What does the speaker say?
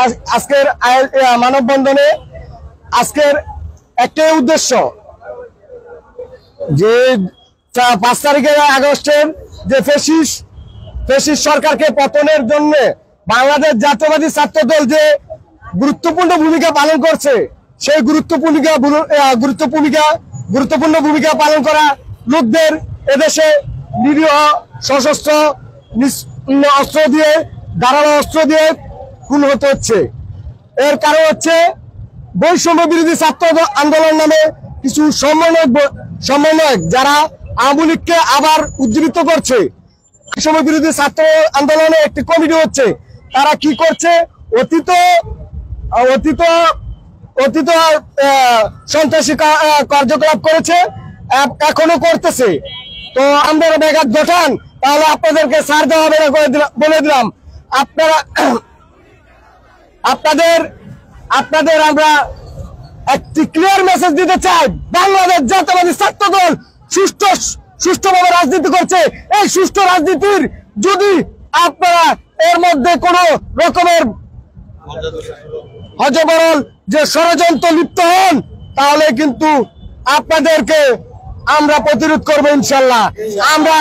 আজকের মানববন্ধনে আজকের একটাই উদ্দেশ্য যে 5 তারিখে আগস্টের যে ফ্যাসিস্ট সরকারকে পতনের জন্য বাংলাদেশ জাতীয়বাদী ছাত্র দল যে গুরুত্বপূর্ণ ভূমিকা পালন করছে, সেই গুরুত্বপূর্ণ ভূমিকা পালন করা লোকদের এদেশে নিরীহ সশস্ত্র অস্ত্র দিয়ে ধারালো অস্ত্র দিয়ে খুন হতে হচ্ছে। এর কারণ হচ্ছে বৈষম্য বিরোধী ছাত্র আন্দোলন নামে কিছু সমন্বয়ক যারা আওয়ামী লীগকে আবার উজ্জীবিত করছে। বৈষম্য বিরোধী ছাত্র আন্দোলনে একটি কমিটি হচ্ছে, তারা কি করছে, অতীত সন্ত্রাসী কার্যকলাপ করেছে, এখনো করতেছে। তো আমরা ব্যাঘাত ঘটান, তাহলে আপনাদেরকে ছাড় দেওয়া হবে না বলে দিলাম। আপনাদের আমরা একটি ক্লিয়ার মেসেজ দিতে চাই, বাংলাদেশ জাতীয়বাদী ছাত্র দল সুষ্ঠুভাবে রাজনীতি করছে। এই সুষ্ঠু রাজনীতির যদি আপনারা এর মধ্যে কোন রকমের হযবরল যে ষড়যন্ত্র লিপ্ত হন, তাহলে কিন্তু আপনাদেরকে আমরা প্রতিরোধ করবো ইনশাল্লাহ। আমরা